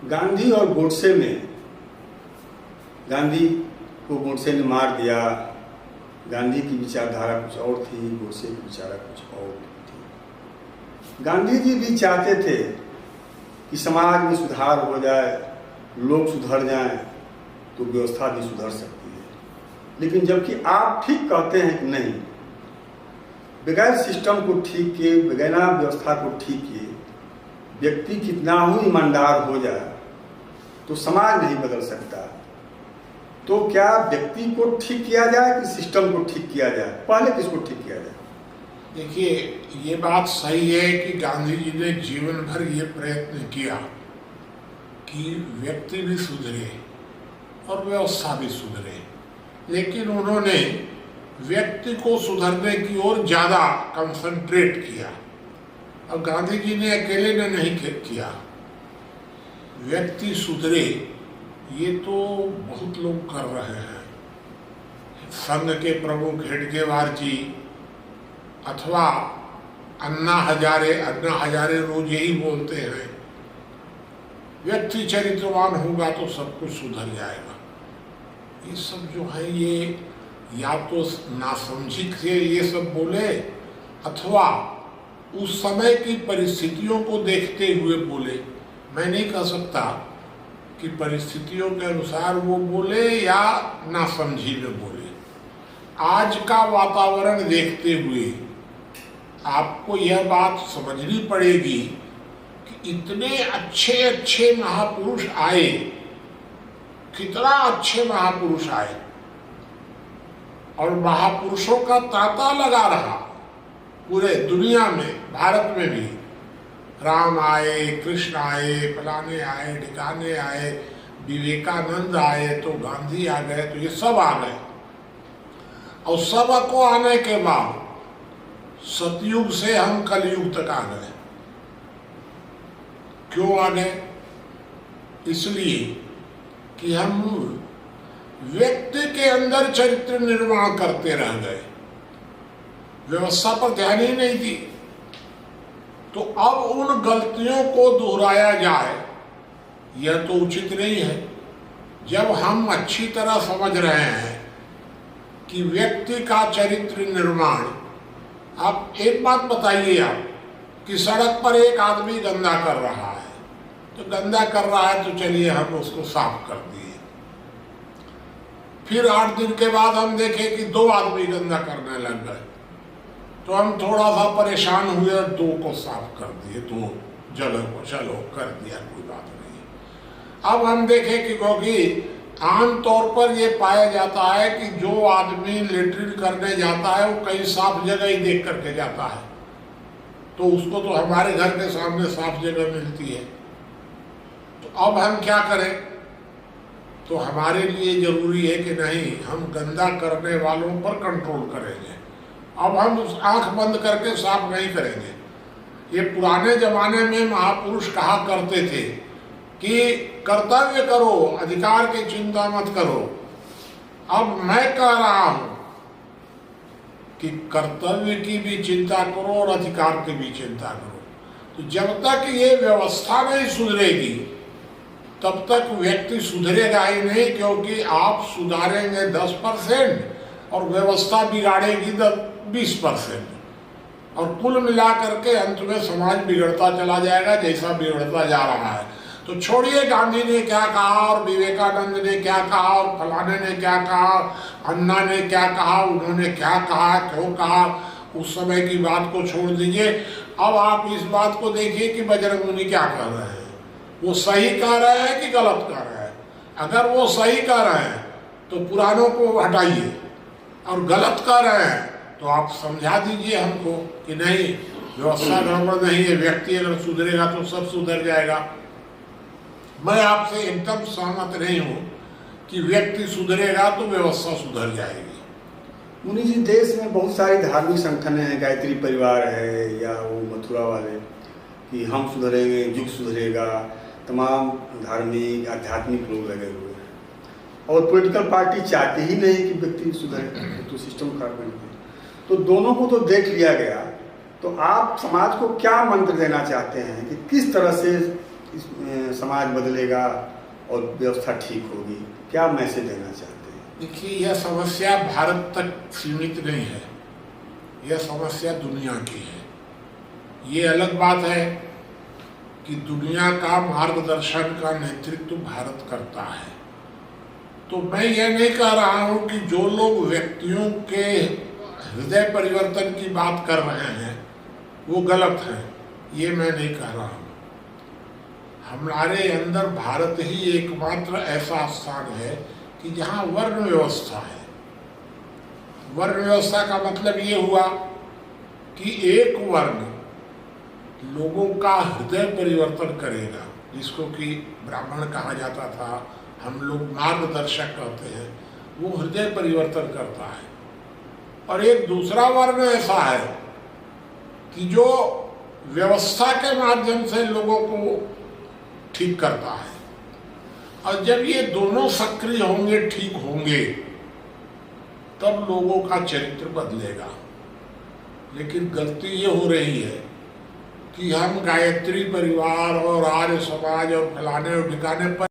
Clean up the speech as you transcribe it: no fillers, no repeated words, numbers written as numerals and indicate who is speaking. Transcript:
Speaker 1: गांधी और गोडसे में, गांधी को गोडसे ने मार दिया। गांधी की विचारधारा कुछ और थी, गोडसे की विचारधारा कुछ और थी। गांधी जी भी चाहते थे कि समाज में सुधार हो जाए, लोग सुधर जाएं, तो व्यवस्था भी सुधर सकती है। लेकिन जबकि आप ठीक कहते हैं कि नहीं, बगैर सिस्टम को ठीक किए, बगैर व्यवस्था को ठीक किए, व्यक्ति कितना ही ईमानदार हो जाए तो समाज नहीं बदल सकता। तो क्या व्यक्ति को ठीक किया जाए कि सिस्टम को ठीक किया जाए? पहले किसको ठीक किया जाए?
Speaker 2: देखिए, ये बात सही है कि गांधी जी ने जीवन भर ये प्रयत्न किया कि व्यक्ति भी सुधरे और व्यवस्था भी सुधरे, लेकिन उन्होंने व्यक्ति को सुधरने की ओर ज़्यादा कंसंट्रेट किया। अब गांधी जी ने अकेले ने नहीं किया। व्यक्ति सुधरे ये तो बहुत लोग कर रहे हैं। संघ के प्रमुख हेडगेवार जी अथवा अन्ना हजारे रोज यही बोलते हैं, व्यक्ति चरित्रवान होगा तो सब कुछ सुधर जाएगा। ये सब जो है ये या तो नासमझी से ये सब बोले अथवा उस समय की परिस्थितियों को देखते हुए बोले। मैं नहीं कह सकता कि परिस्थितियों के अनुसार वो बोले या नासमझी में बोले। आज का वातावरण देखते हुए आपको यह बात समझनी पड़ेगी कि इतने अच्छे अच्छे महापुरुष आए, कितना अच्छे महापुरुष आए, और महापुरुषों का तांता लगा रहा पूरे दुनिया में, भारत में भी। राम आए, कृष्ण आए, फलाने आए, ढिकाने आए, विवेकानंद आए, तो गांधी आ गए, तो ये सब आ गए। और सब को आने के बाद सतयुग से हम कलयुग तक आ गए। क्यों आ गए? इसलिए कि हम व्यक्ति के अंदर चरित्र निर्माण करते रह गए, व्यवस्था पर ध्यान ही नहीं दी। तो अब उन गलतियों को दोहराया जाए यह तो उचित नहीं है। जब हम अच्छी तरह समझ रहे हैं कि व्यक्ति का चरित्र निर्माण, आप एक बात बताइए, आप कि सड़क पर एक आदमी गंदा कर रहा है, तो गंदा कर रहा है तो चलिए हम उसको साफ कर दिए। फिर 8 दिन के बाद हम देखें कि 2 आदमी गंदा करने लग गए, तो हम थोड़ा सा परेशान हुए और 2 को साफ कर दिए, 2 जगह को चलो कर दिया, कोई बात नहीं। अब हम देखें कि क्योंकि आमतौर पर ये पाया जाता है कि जो आदमी लेटरिन करने जाता है वो कहीं साफ जगह ही देख करके जाता है, तो उसको तो हमारे घर के सामने साफ जगह मिलती है। तो अब हम क्या करें? तो हमारे लिए जरूरी है कि नहीं, हम गंदा करने वालों पर कंट्रोल करेंगे। अब हम आंख बंद करके साफ नहीं करेंगे। ये पुराने जमाने में महापुरुष कहा करते थे कि कर्तव्य करो, अधिकार की चिंता मत करो। अब मैं कह रहा हूं कि कर्तव्य की भी चिंता करो और अधिकार की भी चिंता करो। तो जब तक ये व्यवस्था नहीं सुधरेगी तब तक व्यक्ति सुधरेगा ही नहीं, क्योंकि आप सुधारेंगे 10% और व्यवस्था बिगाड़ेगी 20%, और कुल मिला करके अंत में समाज बिगड़ता चला जाएगा जैसा बिगड़ता जा रहा है। तो छोड़िए गांधी ने क्या कहा और विवेकानंद ने क्या कहा और फलाने ने क्या कहा, अन्ना ने क्या कहा, उन्होंने क्या कहा, क्यों कहा, उस समय की बात को छोड़ दीजिए। अब आप इस बात को देखिए कि बजरंग मुनि क्या कर रहे हैं। वो सही कह रहे हैं कि गलत कह रहे हैं? अगर वो सही कह रहे हैं तो पुरानों को हटाइए, और गलत कह रहे हैं तो आप समझा दीजिए हमको कि नहीं, व्यवस्था गड़बड़ नहीं है, व्यक्ति अगर सुधरेगा तो सब सुधर जाएगा। मैं आपसे एकदम सहमत नहीं हूँ कि व्यक्ति सुधरेगा तो व्यवस्था सुधर जाएगी।
Speaker 1: मुनि जी, देश में बहुत सारे धार्मिक संगठन हैं, गायत्री परिवार है या वो मथुरा वाले कि हम सुधरेंगे, युग सुधरेगा, तमाम धार्मिक आध्यात्मिक लोग लगे हुए हैं, और पॉलिटिकल पार्टी चाहती ही नहीं कि व्यक्ति सुधरे, तो सिस्टम खराब बन गया। तो दोनों को तो देख लिया गया, तो आप समाज को क्या मंत्र देना चाहते हैं कि किस तरह से समाज बदलेगा और व्यवस्था ठीक होगी। क्या मैसेज देना चाहते हैं?
Speaker 2: देखिए, यह समस्या भारत तक सीमित नहीं है, यह समस्या दुनिया की है। ये अलग बात है कि दुनिया का मार्गदर्शन का नेतृत्व भारत करता है। तो मैं ये नहीं कह रहा हूँ कि जो लोग व्यक्तियों के हृदय परिवर्तन की बात कर रहे हैं वो गलत है, ये मैं नहीं कह रहा हूँ। हमारे अंदर भारत ही एकमात्र ऐसा स्थान है कि जहाँ वर्ण व्यवस्था है। वर्ण व्यवस्था का मतलब ये हुआ कि एक वर्ण लोगों का हृदय परिवर्तन करेगा, जिसको कि ब्राह्मण कहा जाता था, हम लोग मार्गदर्शक कहते हैं, वो हृदय परिवर्तन करता है। और एक दूसरा वर्ण ऐसा है कि जो व्यवस्था के माध्यम से लोगों को ठीक करता है। और जब ये दोनों सक्रिय होंगे, ठीक होंगे, तब लोगों का चरित्र बदलेगा। लेकिन गलती ये हो रही है कि हम गायत्री परिवार और आर्य समाज और फलाने और ठिकाने पर